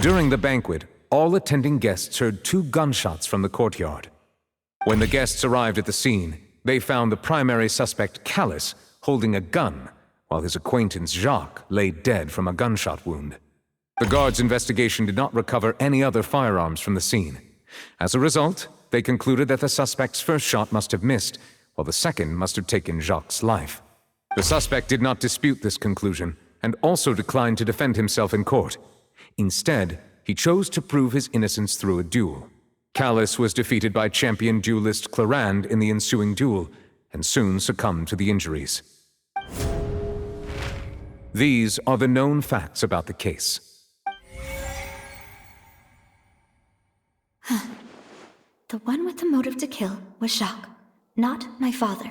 During the banquet, all attending guests heard 2 gunshots from the courtyard. When the guests arrived at the scene, they found the primary suspect, Callus, holding a gun, while his acquaintance, Jacques, lay dead from a gunshot wound. The guards' investigation did not recover any other firearms from the scene. As a result, they concluded that the suspect's first shot must have missed, while the second must have taken Jacques' life. The suspect did not dispute this conclusion, and also declined to defend himself in court. Instead, he chose to prove his innocence through a duel. Callus was defeated by champion duelist Clarand in the ensuing duel, and soon succumbed to the injuries. These are the known facts about the case. The one with the motive to kill was Jacques, not my father.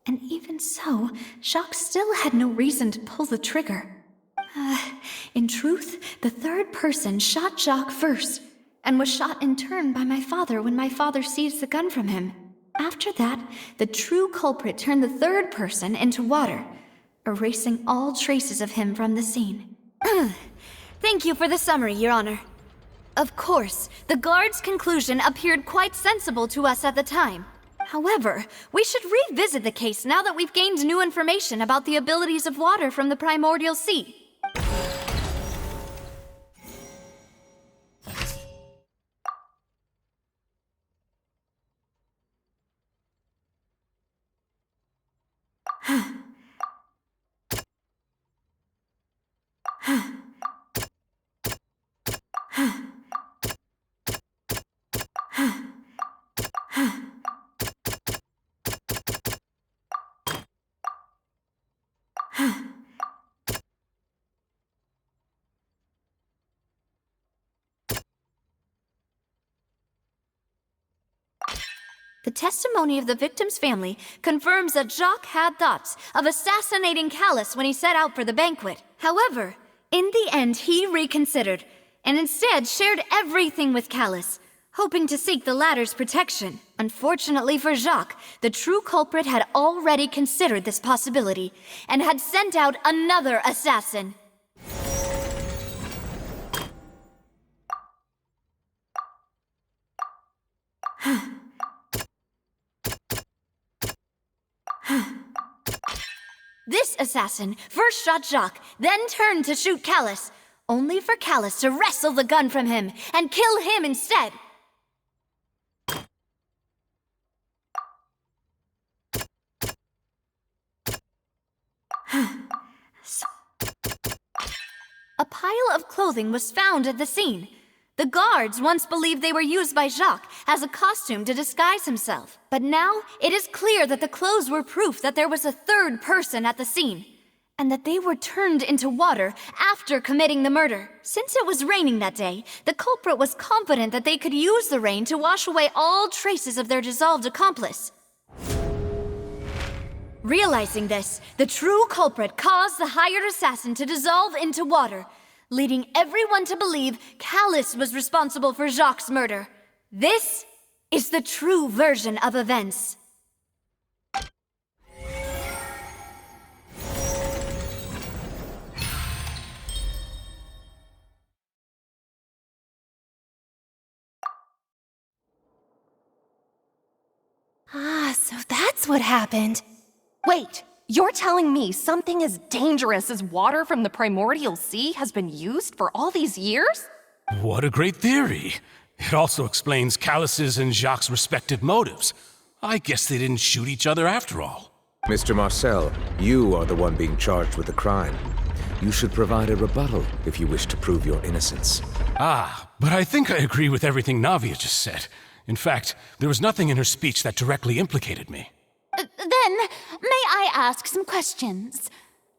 And even so, Jacques still had no reason to pull the trigger. In truth, the third person shot Jacques first, and was shot in turn by my father when my father seized the gun from him. After that, the true culprit turned the third person into water, erasing all traces of him from the scene. Thank you for the summary, Your Honor. Of course, the guard's conclusion appeared quite sensible to us at the time. However, we should revisit the case now that we've gained new information about the abilities of water from the primordial sea. The testimony of the victim's family confirms that Jacques had thoughts of assassinating Callus when he set out for the banquet. However, in the end he reconsidered, and instead shared everything with Callus, hoping to seek the latter's protection. Unfortunately for Jacques, the true culprit had already considered this possibility, and had sent out another assassin. This assassin first shot Jacques, then turned to shoot Callus, only for Callus to wrestle the gun from him and kill him instead. A pile of clothing was found at the scene. The guards once believed they were used by Jacques as a costume to disguise himself. But now it is clear that the clothes were proof that there was a third person at the scene, and that they were turned into water after committing the murder. Since it was raining that day, the culprit was confident that they could use the rain to wash away all traces of their dissolved accomplice. Realizing this, the true culprit caused the hired assassin to dissolve into water, leading everyone to believe Callus was responsible for Jacques' murder. This is the true version of events. So that's what happened. Wait, you're telling me something as dangerous as water from the primordial sea has been used for all these years? What a great theory. It also explains Callus's and Jacques' respective motives. I guess they didn't shoot each other after all. Mr. Marcel, you are the one being charged with the crime. You should provide a rebuttal if you wish to prove your innocence. But I think I agree with everything Navia just said. In fact, there was nothing in her speech that directly implicated me. Then, may I ask some questions?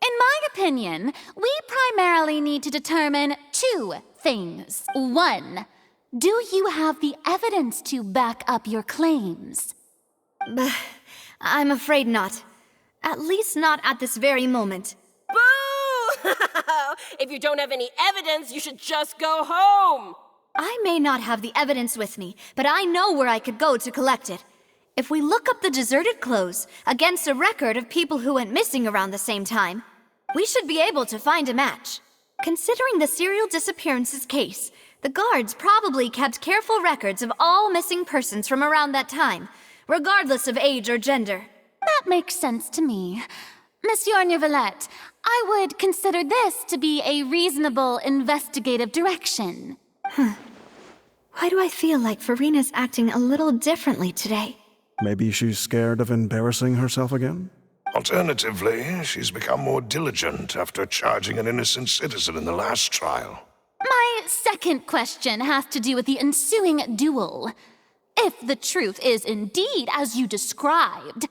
In my opinion, we primarily need to determine 2 things. 1, do you have the evidence to back up your claims? I'm afraid not. At least not at this very moment. Boo! If you don't have any evidence, you should just go home! I may not have the evidence with me, but I know where I could go to collect it. If we look up the deserted clothes against a record of people who went missing around the same time, we should be able to find a match. Considering the serial disappearances case, the guards probably kept careful records of all missing persons from around that time, regardless of age or gender. That makes sense to me. Monsieur Neuvillette, I would consider this to be a reasonable investigative direction. Why do I feel like Furina's acting a little differently today? Maybe she's scared of embarrassing herself again? Alternatively, she's become more diligent after charging an innocent citizen in the last trial. My second question has to do with the ensuing duel. If the truth is indeed as you described,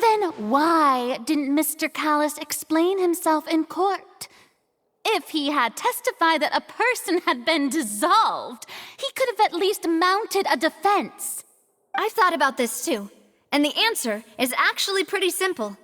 then why didn't Mr. Callus explain himself in court? If he had testified that a person had been dissolved, he could have at least mounted a defense. I've thought about this too, and the answer is actually pretty simple.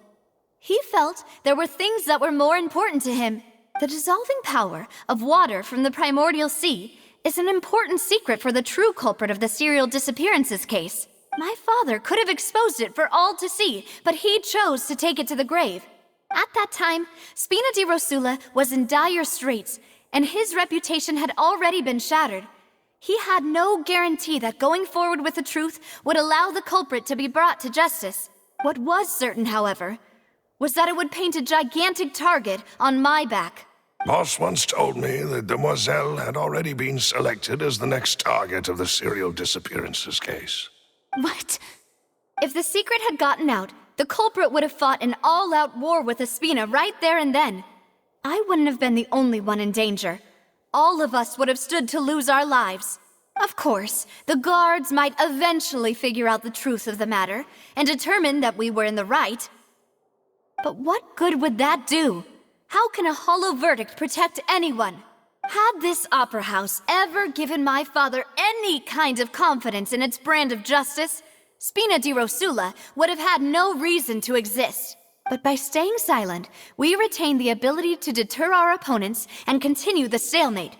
He felt there were things that were more important to him. The dissolving power of water from the primordial sea is an important secret for the true culprit of the serial disappearances case. My father could have exposed it for all to see, but he chose to take it to the grave. At that time, Spina di Rosula was in dire straits, and his reputation had already been shattered. He had no guarantee that going forward with the truth would allow the culprit to be brought to justice. What was certain, however, was that it would paint a gigantic target on my back. Boss once told me that Demoiselle had already been selected as the next target of the serial disappearances case. What? If the secret had gotten out, the culprit would have fought an all-out war with Espina right there and then. I wouldn't have been the only one in danger. All of us would have stood to lose our lives. Of course, the guards might eventually figure out the truth of the matter and determine that we were in the right. But what good would that do? How can a hollow verdict protect anyone? Had this opera house ever given my father any kind of confidence in its brand of justice, Spina di Rosula would have had no reason to exist. But by staying silent, we retained the ability to deter our opponents and continue the stalemate.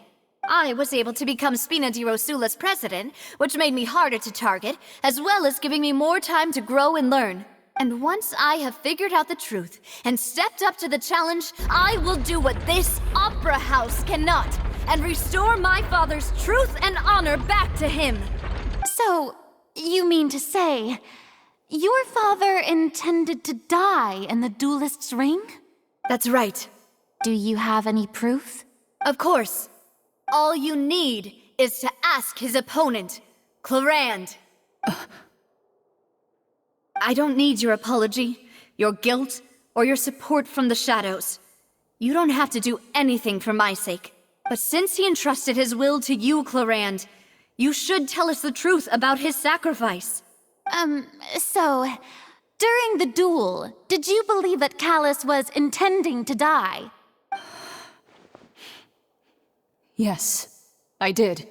I was able to become Spina di Rosula's president, which made me harder to target, as well as giving me more time to grow and learn. And once I have figured out the truth and stepped up to the challenge, I will do what this opera house cannot, and restore my father's truth and honor back to him. So, you mean to say, your father intended to die in the duelist's ring? That's right. Do you have any proof? Of course. All you need is to ask his opponent, Clarand. I don't need your apology, your guilt, or your support from the shadows. You don't have to do anything for my sake. But since he entrusted his will to you, Clarand, you should tell us the truth about his sacrifice. So, during the duel, did you believe that Callus was intending to die? Yes, I did.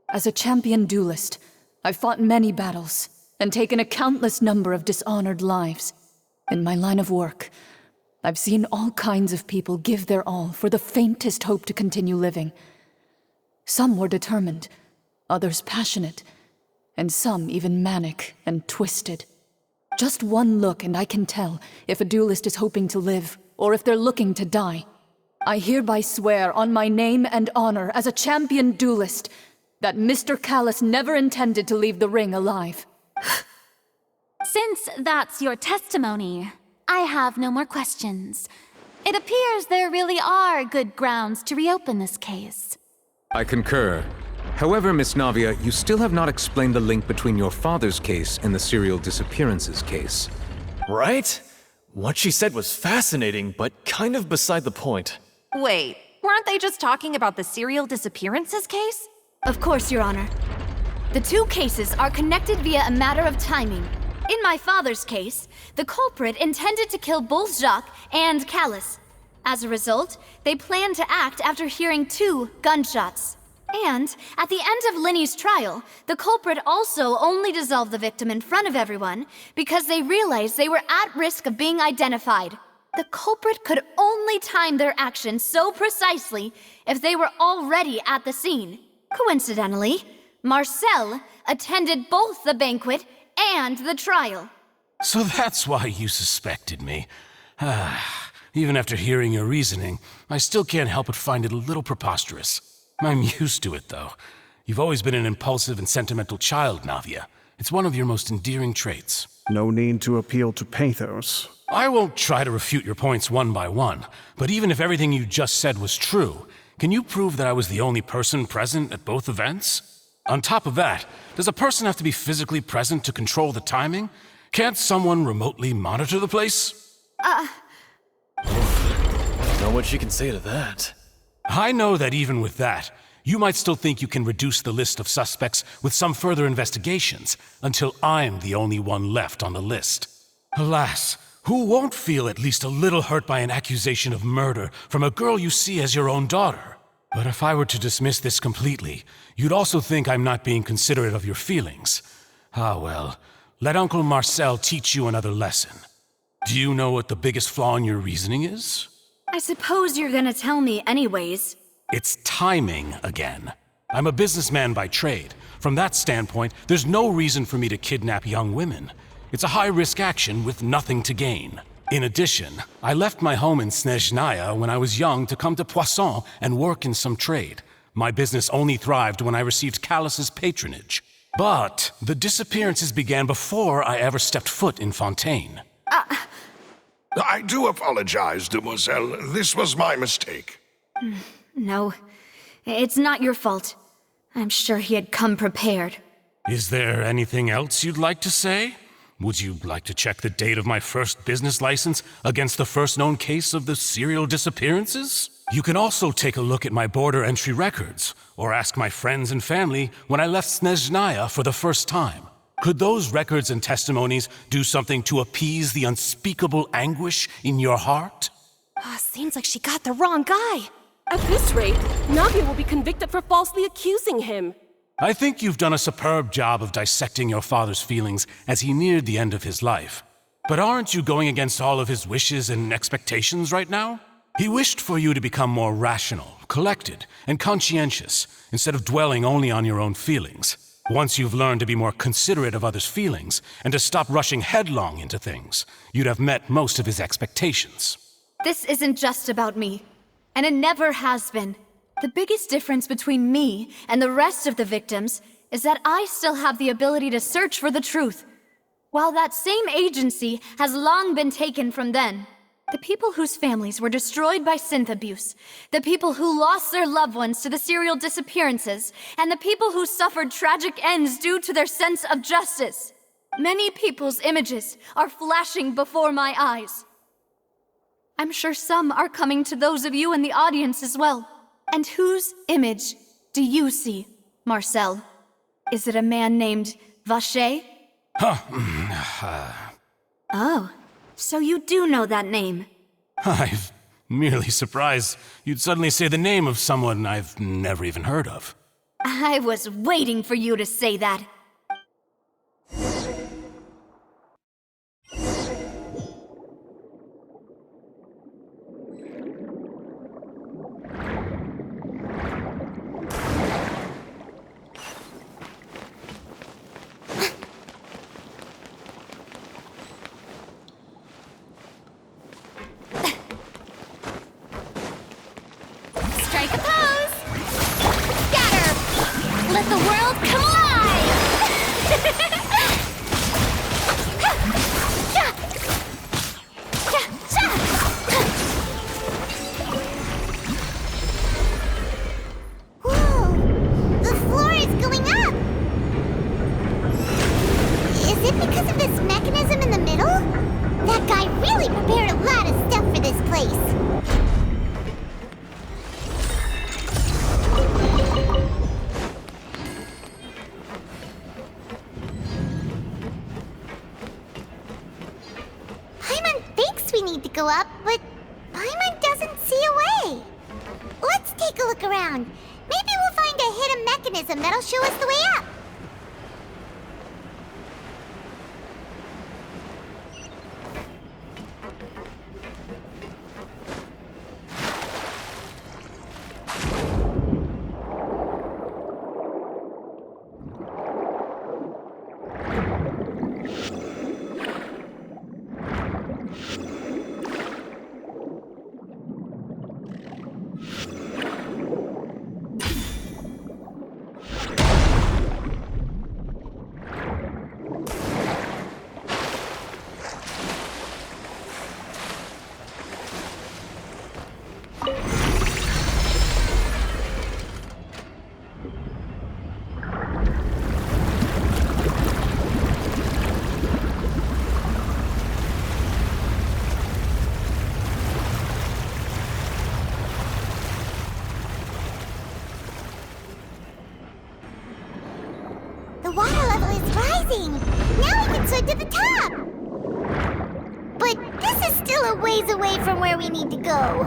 As a champion duelist, I've fought many battles and taken a countless number of dishonored lives. In my line of work, I've seen all kinds of people give their all for the faintest hope to continue living. Some were determined, others passionate, and some even manic and twisted. Just one look and I can tell if a duelist is hoping to live or if they're looking to die. I hereby swear on my name and honor as a champion duelist that Mr. Callus never intended to leave the ring alive. Since that's your testimony, I have no more questions. It appears there really are good grounds to reopen this case. I concur. However, Miss Navia, you still have not explained the link between your father's case and the serial disappearances case. Right? What she said was fascinating, but kind of beside the point. Wait, weren't they just talking about the serial disappearances case? Of course, Your Honor. The two cases are connected via a matter of timing. In my father's case, the culprit intended to kill both Jacques and Callus. As a result, they planned to act after hearing 2 gunshots. And at the end of Linny's trial, the culprit also only dissolved the victim in front of everyone because they realized they were at risk of being identified. The culprit could only time their actions so precisely if they were already at the scene. Coincidentally, Marcel attended both the banquet and the trial. So that's why you suspected me. Even after hearing your reasoning, I still can't help but find it a little preposterous. I'm used to it, though. You've always been an impulsive and sentimental child, Navia. It's one of your most endearing traits. No need to appeal to pathos. I won't try to refute your points one by one, but even if everything you just said was true, can you prove that I was the only person present at both events? On top of that, does a person have to be physically present to control the timing? Can't someone remotely monitor the place? Not much you can say to that. I know that even with that, you might still think you can reduce the list of suspects with some further investigations until I'm the only one left on the list. Alas, who won't feel at least a little hurt by an accusation of murder from a girl you see as your own daughter? But if I were to dismiss this completely, you'd also think I'm not being considerate of your feelings. Ah well, let Uncle Marcel teach you another lesson. Do you know what the biggest flaw in your reasoning is? I suppose you're gonna tell me anyways. It's timing again. I'm a businessman by trade. From that standpoint, there's no reason for me to kidnap young women. It's a high-risk action with nothing to gain. In addition, I left my home in Snezhnaya when I was young to come to Poisson and work in some trade. My business only thrived when I received Callus's patronage. But the disappearances began before I ever stepped foot in Fontaine. I do apologize, demoiselle. This was my mistake. No, it's not your fault. I'm sure he had come prepared. Is there anything else you'd like to say? Would you like to check the date of my first business license against the first known case of the serial disappearances? You can also take a look at my border entry records, or ask my friends and family when I left Snezhnaya for the first time. Could those records and testimonies do something to appease the unspeakable anguish in your heart? Seems like she got the wrong guy. At this rate, Navia will be convicted for falsely accusing him. I think you've done a superb job of dissecting your father's feelings as he neared the end of his life. But aren't you going against all of his wishes and expectations right now? He wished for you to become more rational, collected, and conscientious, instead of dwelling only on your own feelings. Once you've learned to be more considerate of others' feelings, and to stop rushing headlong into things, you'd have met most of his expectations. This isn't just about me, and it never has been. The biggest difference between me and the rest of the victims is that I still have the ability to search for the truth, while that same agency has long been taken from them. The people whose families were destroyed by synth abuse, the people who lost their loved ones to the serial disappearances, and the people who suffered tragic ends due to their sense of justice. Many people's images are flashing before my eyes. I'm sure some are coming to those of you in the audience as well. And whose image do you see, Marcel? Is it a man named Vacher? Oh, so you do know that name. I'm merely surprised you'd suddenly say the name of someone I've never even heard of. I was waiting for you to say that. Strike a pose! Scatter! Let the world come alive! Whoa! The floor is going up! Is it because of this mechanism in the middle? That guy really prepared a lot of stuff for this place. We need to go up, but Paimon doesn't see a way. Let's take a look around. Maybe we'll find a hidden mechanism that'll show us the way up. rising! Now we can swim to the top! But this is still a ways away from where we need to go.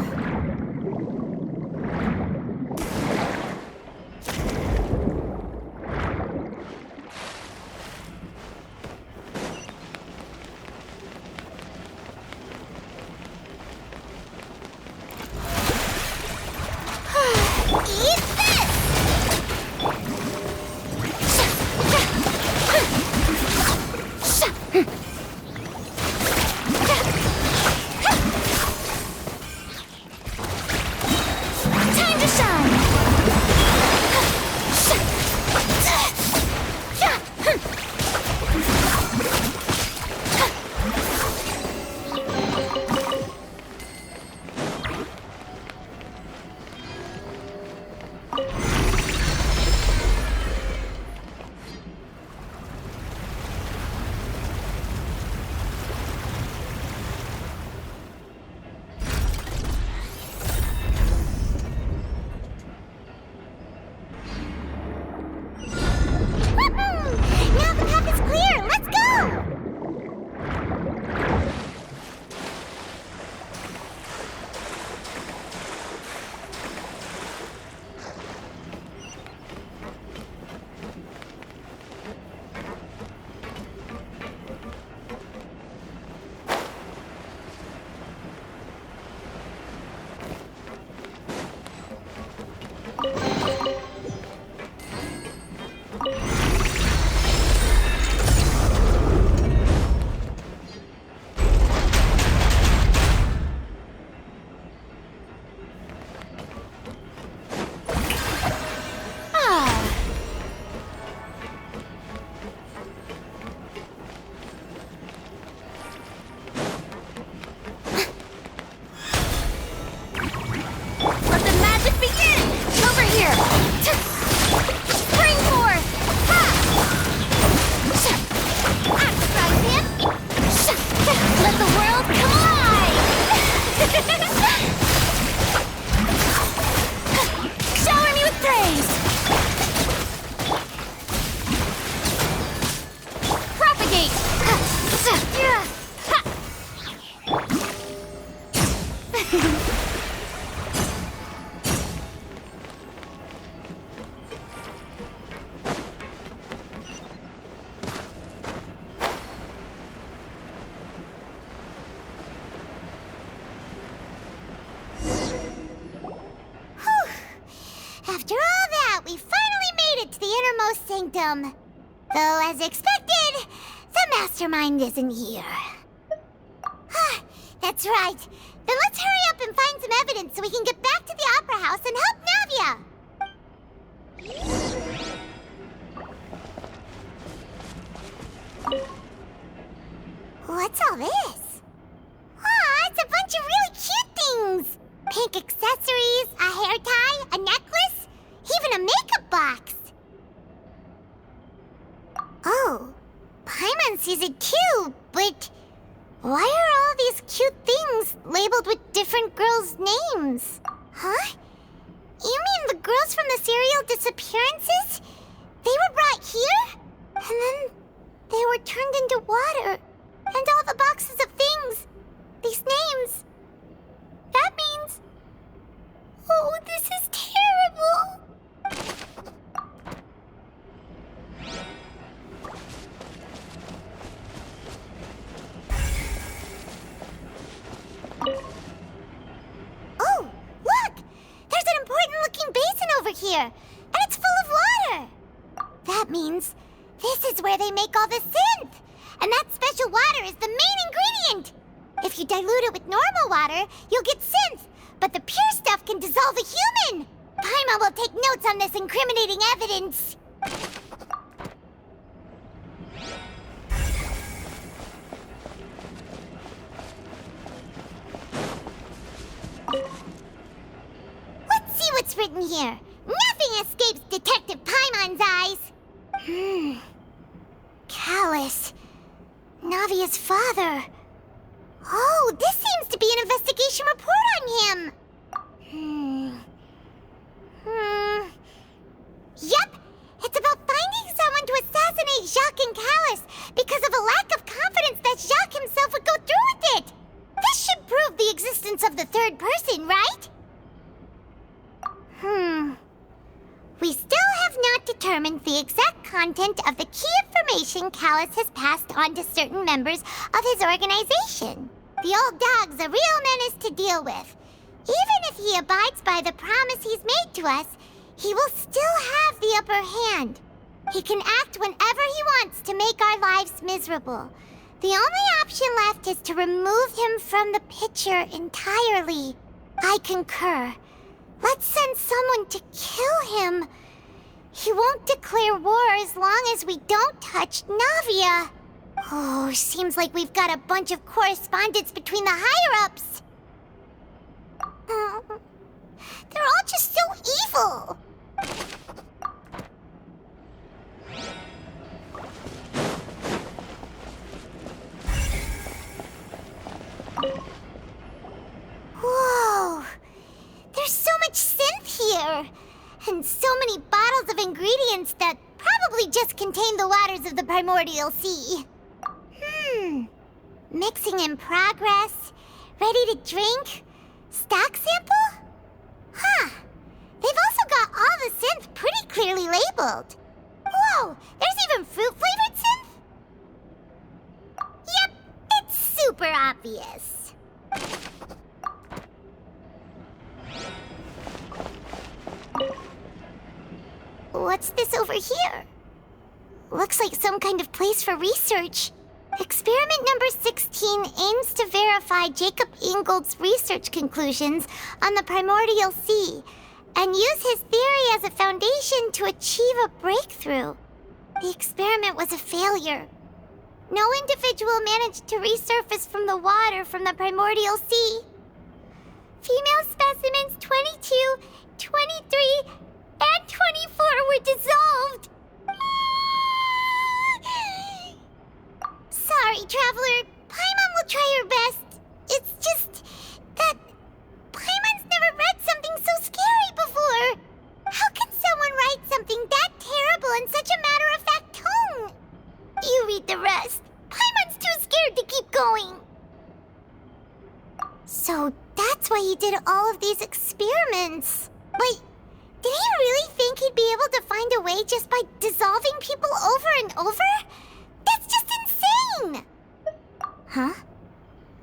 After all that, we finally made it to the innermost sanctum. Though, as expected, the Mastermind isn't here. That's right. Then let's hurry up and find some evidence so we can get back to the Opera House and help Navia. What's all this? It's a bunch of really cute things. Pink accessories, a hair tie, a necklace, even a makeup box. Oh, Paimon sees it too, but why are all these cute things labeled with different girls' names? Huh? You mean the girls from the serial disappearances? They were brought here? And then they were turned into water. And all the boxes of things, these names. That means... Oh, this is terrible! Oh, look! There's an important-looking basin over here, and it's full of water! That means this is where they make all the synth! And that special water is the main ingredient! If you dilute it with normal water, you'll get synth, but the pure stuff can dissolve a human! Paimon will take notes on this incriminating evidence! Let's see what's written here. Nothing escapes Detective Paimon's eyes. Callus. Navia's father. Oh, this seems to be an investigation report on him. Yep, it's about finding someone to assassinate Jacques and determines the exact content of the key information Callus has passed on to certain members of his organization. The old dog's a real menace to deal with. Even if he abides by the promise he's made to us, he will still have the upper hand. He can act whenever he wants to make our lives miserable. The only option left is to remove him from the picture entirely. I concur. Let's send someone to kill him. He won't declare war as long as we don't touch Navia. Oh, seems like we've got a bunch of correspondence between the higher-ups. They're all just so evil. Whoa! There's so much synth here! And so many bottles of ingredients that probably just contain the waters of the primordial sea. Mixing in progress, ready to drink, stock sample? Huh. They've also got all the synth pretty clearly labeled. Whoa, there's even fruit-flavored synth? Yep, it's super obvious. What's this over here? Looks like some kind of place for research. Experiment number 16 aims to verify Jacob Ingold's research conclusions on the primordial sea and use his theory as a foundation to achieve a breakthrough. The experiment was a failure. No individual managed to resurface from the water from the primordial sea. Female specimens 22, 23, and 24 were dissolved. Sorry, Traveler. Paimon will try her best. It's just that Paimon's never read something so scary before. How can someone write something that terrible in such a matter-of-fact tone? You read the rest. Paimon's too scared to keep going. So that's why he did all of these experiments. Wait, did he really think he'd be able to find a way just by dissolving people over and over? That's just insane! Huh?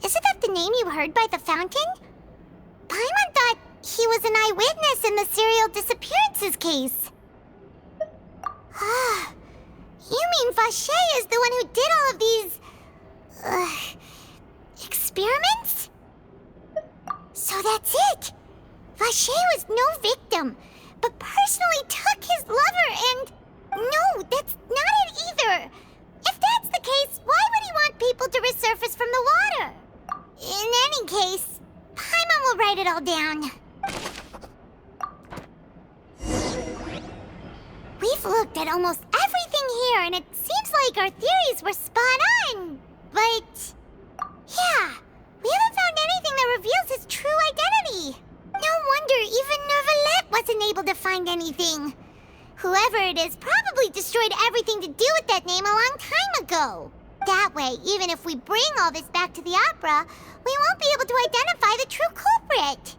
Isn't that the name you heard by the fountain? Paimon thought he was an eyewitness in the serial disappearances case. You mean Vache is the one who did all of these... experiments? So that's it! Vache was no victim, but personally took his lover and... No, that's not it either! If that's the case, why would he want people to resurface from the water? In any case, Paimon will write it all down. We've looked at almost everything here, and it seems like our theories were spot on. But... yeah, we haven't found anything that reveals his true identity. No wonder even Nervalette wasn't able to find anything. Whoever it is probably destroyed everything to do with that name a long time ago. That way, even if we bring all this back to the opera, we won't be able to identify the true culprit.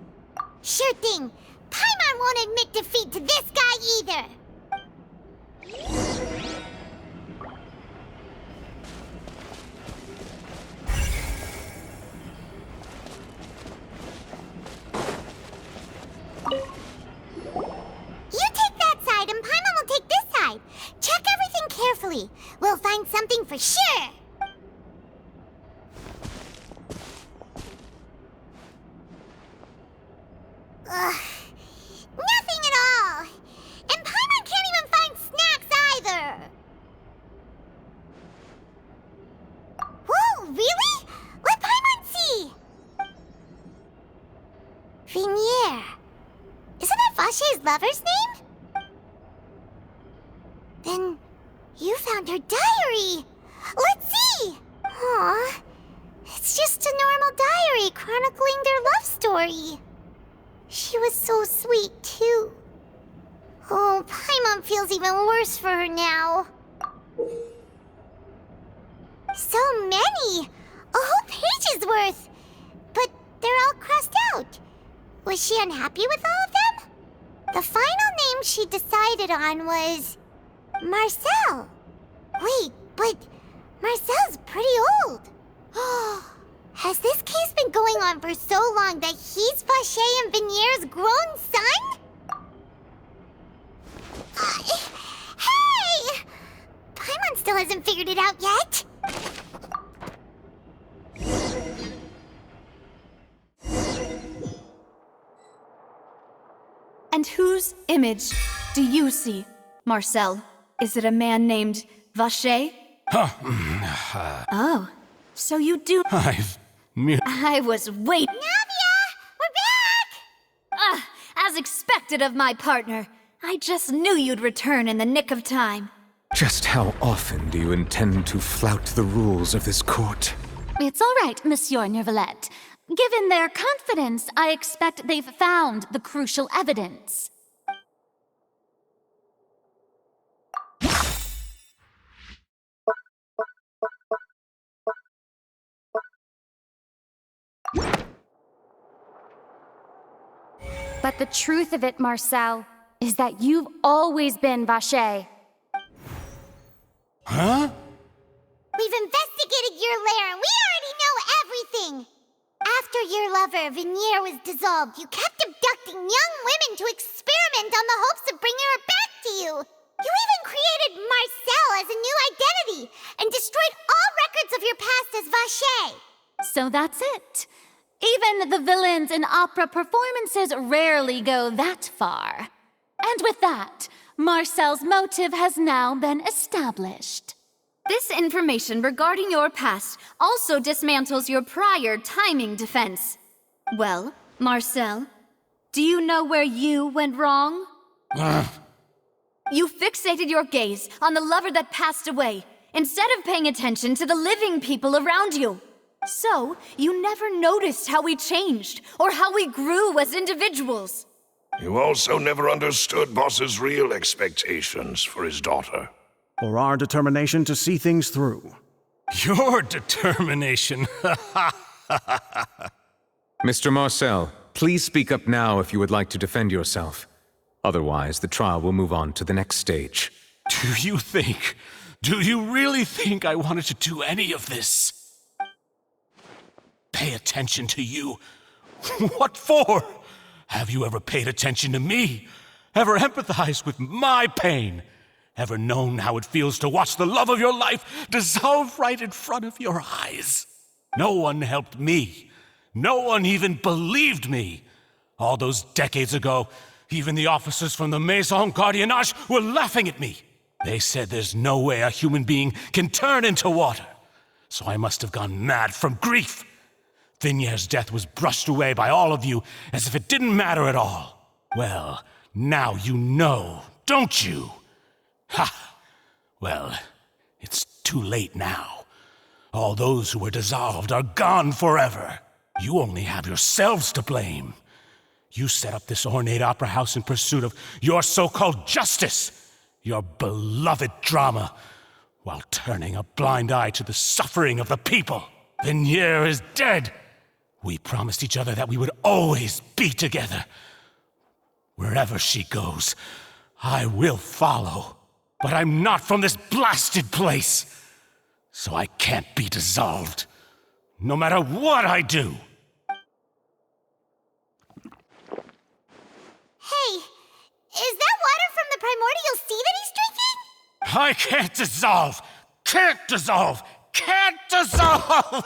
Sure thing. Paimon won't admit defeat to this guy either. You take that side and Paimon will take this side. Check everything carefully. We'll find something for sure. Nothing at all. And Paimon can't even find snacks either. Whoa, really? Let Paimon see. Vinier. Isn't that Vache's lover's name? Then you found her diary. Let's see. Aw, it's just a normal diary chronicling their love story. She was so sweet, too. Oh, Paimon feels even worse for her now. So many! A whole page's worth! But they're all crossed out. Was she unhappy with all of them? The final name she decided on was Marcel! Wait, but Marcel's pretty old. Has this case been going on for so long that he's Vacher and Vinier's grown son? Hey! Paimon still hasn't figured it out yet. And whose image do you see, Marcel? Is it a man named Vacher? Oh, so you do. I was waiting. Navia! We're back! As expected of my partner. I just knew you'd return in the nick of time. Just how often do you intend to flout the rules of this court? It's all right, Monsieur Nervalette. Given their confidence, I expect they've found the crucial evidence. But the truth of it, Marcel, is that you've always been Vacher. Huh? We've investigated your lair and we already know everything! After your lover, Vinier, was dissolved, you kept abducting young women to experiment on the hopes of bringing her back to you! You even created Marcel as a new identity and destroyed all records of your past as Vacher! So that's it. Even the villains in opera performances rarely go that far. And with that, Marcel's motive has now been established. This information regarding your past also dismantles your prior timing defense. Well, Marcel, do you know where you went wrong? You fixated your gaze on the lover that passed away, instead of paying attention to the living people around you. So, you never noticed how we changed, or how we grew as individuals. You also never understood Boss's real expectations for his daughter. Or our determination to see things through. Your determination. Mr. Marcel, please speak up now if you would like to defend yourself. Otherwise, the trial will move on to the next stage. Do you really think I wanted to do any of this? Pay attention to you? What for? Have you ever paid attention to me? Ever empathized with my pain? Ever known how it feels to watch the love of your life dissolve right in front of your eyes? No one helped me. No one even believed me. All those decades ago, even the officers from the Maison Gardiennage were laughing at me. They said there's no way a human being can turn into water. So I must have gone mad from grief. Vinier's death was brushed away by all of you as if it didn't matter at all. Well, now you know, don't you? Ha! Well, it's too late now. All those who were dissolved are gone forever. You only have yourselves to blame. You set up this ornate opera house in pursuit of your so-called justice, your beloved drama, while turning a blind eye to the suffering of the people. Vinier is dead. We promised each other that we would always be together. Wherever she goes, I will follow. But I'm not from this blasted place, so I can't be dissolved, no matter what I do. Hey, is that water from the primordial sea that he's drinking? I can't dissolve! Can't dissolve! Can't dissolve!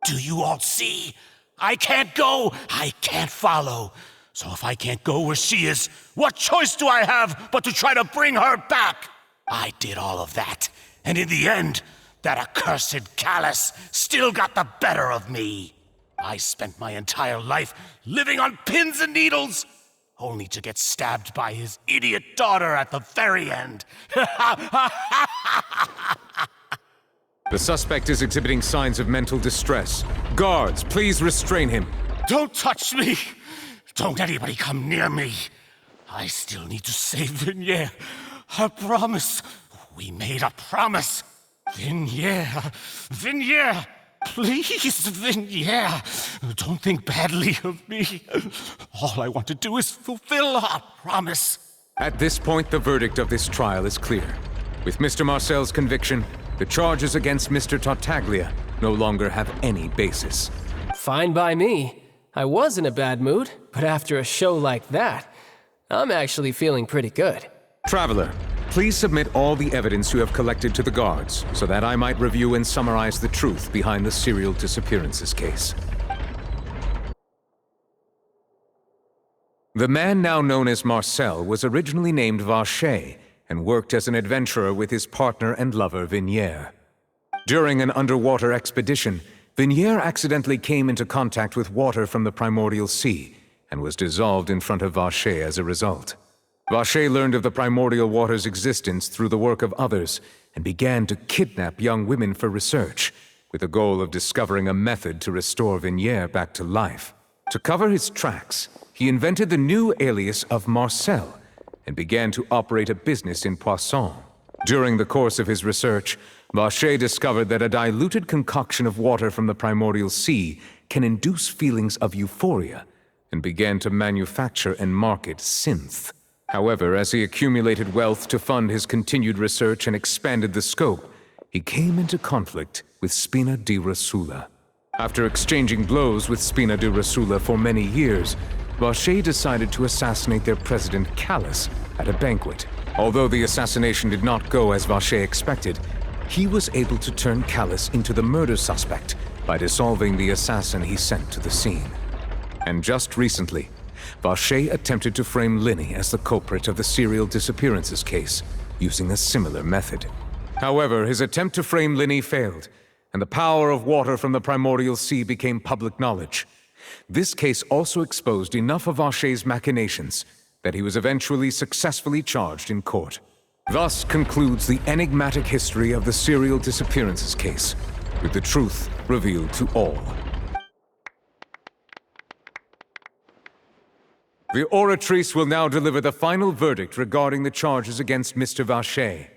Do you all see? I can't go! I can't follow! So if I can't go where she is, what choice do I have but to try to bring her back? I did all of that, and in the end, that accursed Callus still got the better of me. I spent my entire life living on pins and needles, only to get stabbed by his idiot daughter at the very end. The suspect is exhibiting signs of mental distress. Guards, please restrain him. Don't touch me! Don't anybody come near me! I still need to save Vinier. A promise. We made a promise. Vinier. Vinier! Please, Vinier. Don't think badly of me. All I want to do is fulfill our promise. At this point, the verdict of this trial is clear. With Mr. Marcel's conviction, the charges against Mr. Tartaglia no longer have any basis. Fine by me. I was in a bad mood, but after a show like that, I'm actually feeling pretty good. Traveler, please submit all the evidence you have collected to the guards, so that I might review and summarize the truth behind the serial disappearances case. The man now known as Marcel was originally named Vacher and worked as an adventurer with his partner and lover Vignier. During an underwater expedition, Vignier accidentally came into contact with water from the primordial sea and was dissolved in front of Vacher as a result. Vacher learned of the primordial water's existence through the work of others and began to kidnap young women for research, with the goal of discovering a method to restore Vignier back to life. To cover his tracks, he invented the new alias of Marcel and began to operate a business in Poisson. During the course of his research, Vacher discovered that a diluted concoction of water from the primordial sea can induce feelings of euphoria and began to manufacture and market synth. However, as he accumulated wealth to fund his continued research and expanded the scope, he came into conflict with Spina di Rosula. After exchanging blows with Spina di Rosula for many years, Vacher decided to assassinate their president Callus at a banquet. Although the assassination did not go as Vacher expected, he was able to turn Callus into the murder suspect by dissolving the assassin he sent to the scene. And just recently, Vacher attempted to frame Linny as the culprit of the serial disappearances case, using a similar method. However, his attempt to frame Linny failed, and the power of water from the primordial sea became public knowledge. This case also exposed enough of Vacher's machinations that he was eventually successfully charged in court. Thus concludes the enigmatic history of the serial disappearances case, with the truth revealed to all. The oratrice will now deliver the final verdict regarding the charges against Mr. Vacher.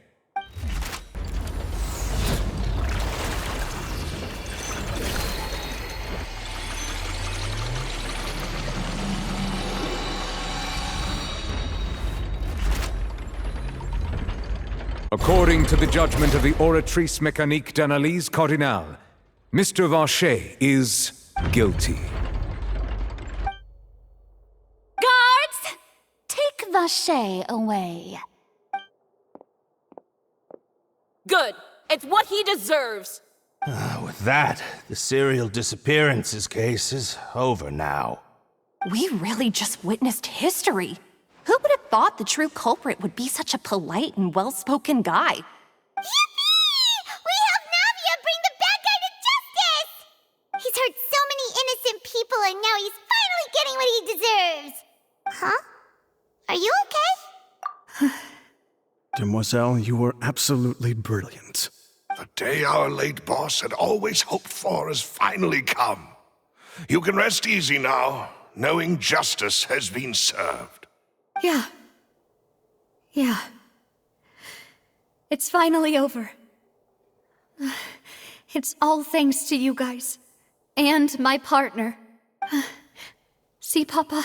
According to the judgment of the oratrice mécanique d'analyse cardinale, Mr. Vacher is guilty. Guards! Take Vacher away. Good. It's what he deserves. With that, the serial disappearances case is over now. We really just witnessed history. Who would have thought the true culprit would be such a polite and well-spoken guy? Yippee! We helped Navia bring the bad guy to justice! He's hurt so many innocent people and now he's finally getting what he deserves! Huh? Are you okay? Demoiselle, you were absolutely brilliant. The day our late boss had always hoped for has finally come. You can rest easy now, knowing justice has been served. Yeah. It's finally over. It's all thanks to you guys. And my partner. See, Papa?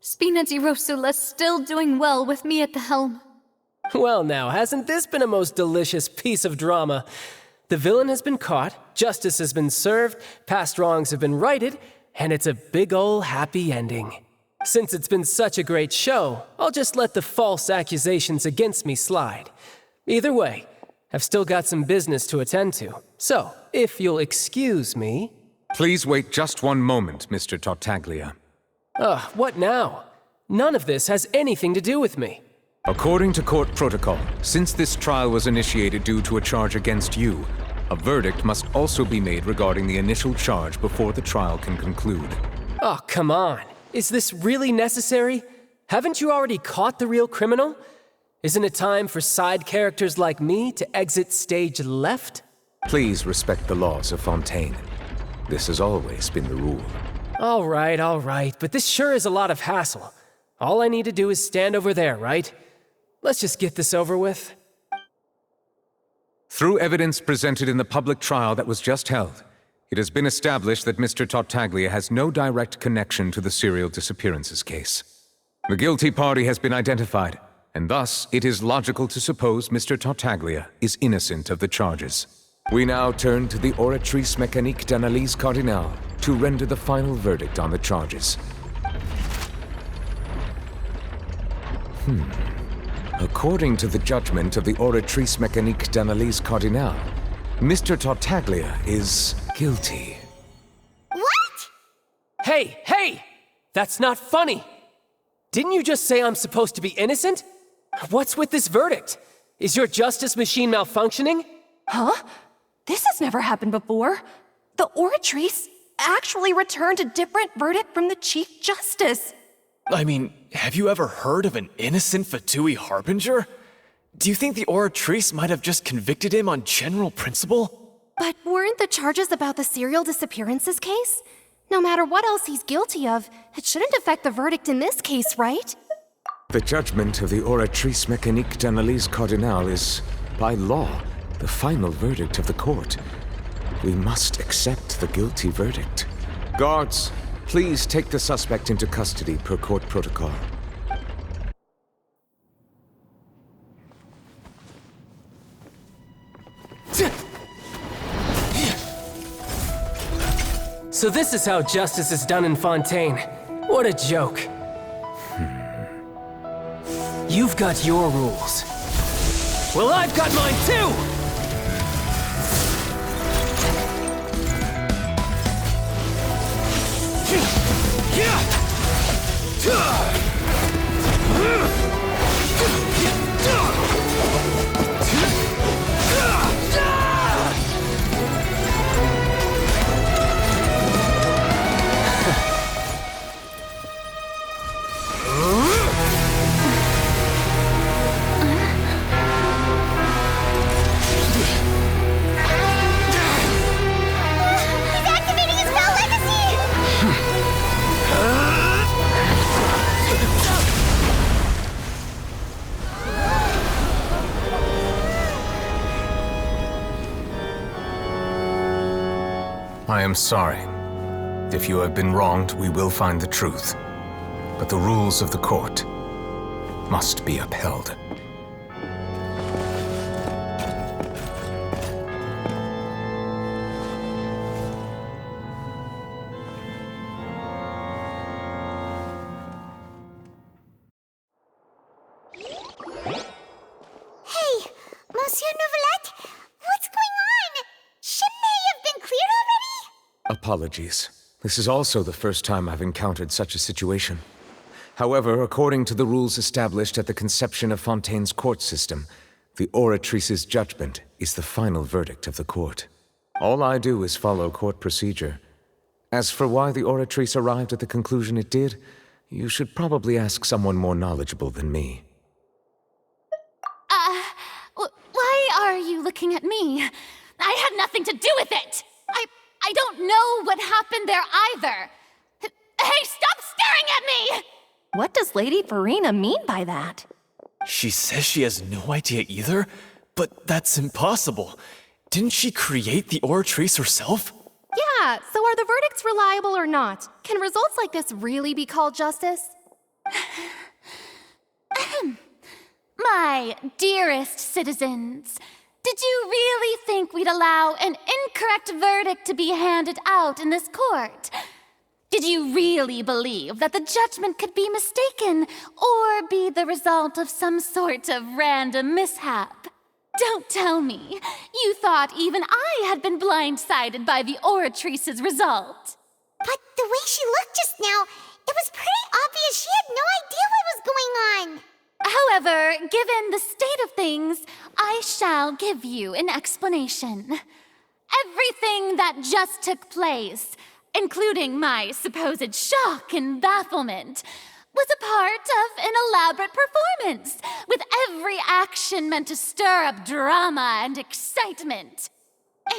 Spina di Rosula's still doing well with me at the helm. Well now, hasn't this been a most delicious piece of drama? The villain has been caught, justice has been served, past wrongs have been righted, and it's a big ol' happy ending. Since it's been such a great show, I'll just let the false accusations against me slide. Either way, I've still got some business to attend to. So, if you'll excuse me... Please wait just one moment, Mr. Tartaglia. What now? None of this has anything to do with me. According to court protocol, since this trial was initiated due to a charge against you, a verdict must also be made regarding the initial charge before the trial can conclude. Oh, come on. Is this really necessary? Haven't you already caught the real criminal? Isn't it time for side characters like me to exit stage left? Please respect the laws of Fontaine. This has always been the rule. All right, but this sure is a lot of hassle. All I need to do is stand over there, right? Let's just get this over with. Through evidence presented in the public trial that was just held, it has been established that Mr. Tartaglia has no direct connection to the serial disappearances case. The guilty party has been identified, and thus it is logical to suppose Mr. Tartaglia is innocent of the charges. We now turn to the Oratrice Mécanique d'Analyse Cardinale to render the final verdict on the charges. According to the judgment of the Oratrice Mécanique d'Analyse Cardinale, Mr. Tartaglia is guilty. What? Hey! That's not funny! Didn't you just say I'm supposed to be innocent? What's with this verdict? Is your justice machine malfunctioning? Huh? This has never happened before. The Oratrice actually returned a different verdict from the Chief Justice. I mean, have you ever heard of an innocent Fatui Harbinger? Do you think the Oratrice might have just convicted him on general principle? But weren't the charges about the serial disappearances case? No matter what else he's guilty of, it shouldn't affect the verdict in this case, right? The judgment of the Oratrice Mécanique d'Analyse Cardinale is, by law, the final verdict of the court. We must accept the guilty verdict. Guards, please take the suspect into custody per court protocol. So this is how justice is done in Fontaine. What a joke. You've got your rules. Well, I've got mine too! I am sorry. If you have been wronged, we will find the truth. But the rules of the court must be upheld. Hey, Monsieur Nouvelette, what's going on? Shouldn't they have been cleared already? Apologies. This is also the first time I've encountered such a situation. However, according to the rules established at the conception of Fontaine's court system, the Oratrice's judgment is the final verdict of the court. All I do is follow court procedure. As for why the Oratrice arrived at the conclusion it did, you should probably ask someone more knowledgeable than me. Why are you looking at me? I had nothing to do with it! I don't know what happened there either! Hey, stop staring at me! What does Lady Furina mean by that? She says she has no idea either, but that's impossible. Didn't she create the Oratrice herself? Yeah, so are the verdicts reliable or not? Can results like this really be called justice? My dearest citizens, did you really think we'd allow an incorrect verdict to be handed out in this court? Did you really believe that the judgment could be mistaken or be the result of some sort of random mishap? Don't tell me you thought even I had been blindsided by the Oratrice's result. But the way she looked just now, it was pretty obvious she had no idea what was going on. However, given the state of things, I shall give you an explanation. Everything that just took place, including my supposed shock and bafflement, was a part of an elaborate performance, with every action meant to stir up drama and excitement.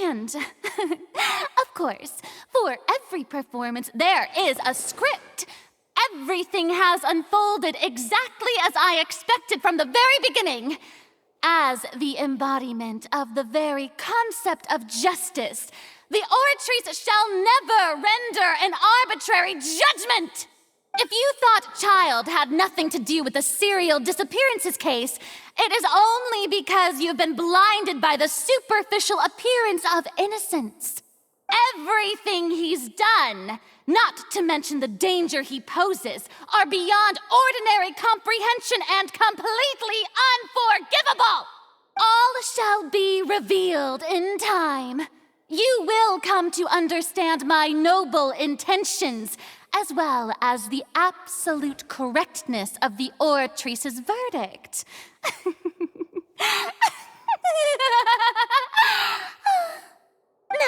And, of course, for every performance, there is a script. Everything has unfolded exactly as I expected from the very beginning. As the embodiment of the very concept of justice, the Oratrice shall never render an arbitrary judgment! If you thought Child had nothing to do with the serial disappearances case, it is only because you've been blinded by the superficial appearance of innocence. Everything he's done, not to mention the danger he poses, are beyond ordinary comprehension and completely unforgivable. All shall be revealed in time. You will come to understand my noble intentions, as well as the absolute correctness of the oratrice's verdict.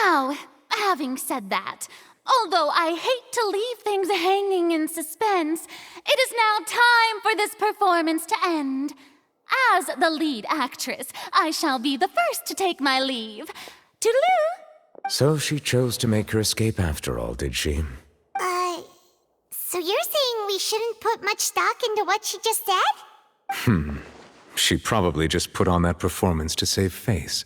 Now, having said that, although I hate to leave things hanging in suspense, it is now time for this performance to end. As the lead actress, I shall be the first to take my leave. Toodaloo! So she chose to make her escape after all, did she? So you're saying we shouldn't put much stock into what she just said? She probably just put on that performance to save face.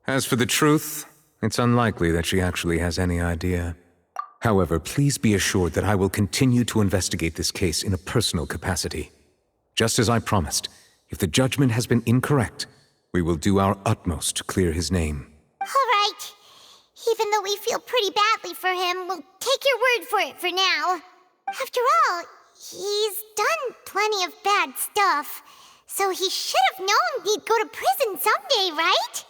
As for the truth, it's unlikely that she actually has any idea. However, please be assured that I will continue to investigate this case in a personal capacity. Just as I promised, if the judgment has been incorrect, we will do our utmost to clear his name. All right. Even though we feel pretty badly for him, we'll take your word for it for now. After all, he's done plenty of bad stuff, so he should have known he'd go to prison someday, right?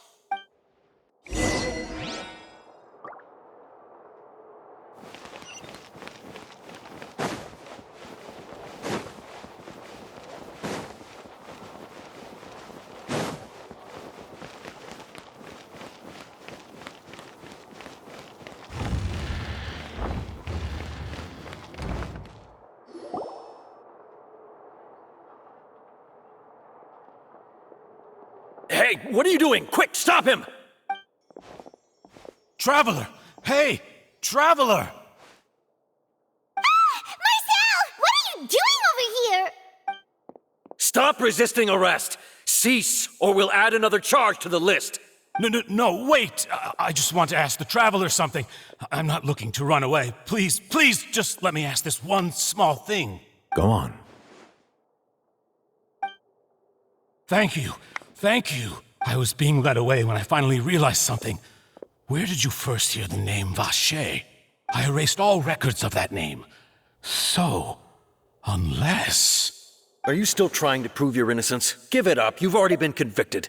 Hey, what are you doing? Quick, stop him! Traveler! Hey! Traveler! Marcel! What are you doing over here? Stop resisting arrest! Cease, or we'll add another charge to the list. No, wait! I just want to ask the Traveler something. I'm not looking to run away. Please, just let me ask this one small thing. Go on. Thank you. I was being led away when I finally realized something. Where did you first hear the name Vacher? I erased all records of that name. So, unless... Are you still trying to prove your innocence? Give it up. You've already been convicted.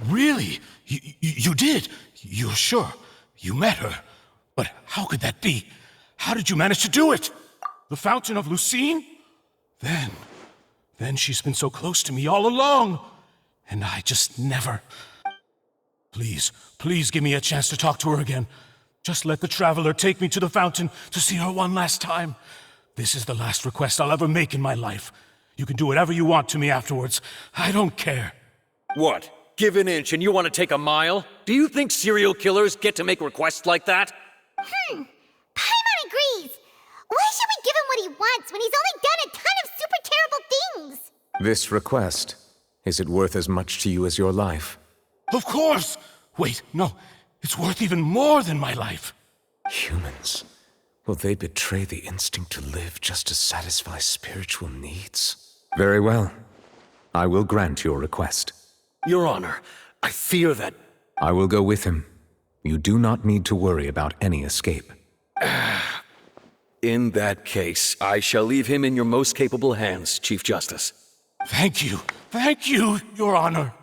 Really? You did? You're sure? You met her? But how could that be? How did you manage to do it? The Fountain of Lucine? Then she's been so close to me all along. And I just never... Please give me a chance to talk to her again. Just let the Traveler take me to the fountain to see her one last time. This is the last request I'll ever make in my life. You can do whatever you want to me afterwards. I don't care. What? Give an inch and you want to take a mile? Do you think serial killers get to make requests like that? Paimon agrees. Why should we give him what he wants when he's only done a ton of super terrible things? This request, is it worth as much to you as your life? Of course! Wait, no. It's worth even more than my life. Humans. Will they betray the instinct to live just to satisfy spiritual needs? Very well. I will grant your request. Your Honor, I fear that... I will go with him. You do not need to worry about any escape. In that case, I shall leave him in your most capable hands, Chief Justice. Thank you, Your Honor.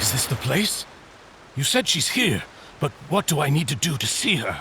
Is this the place? You said she's here, but what do I need to do to see her?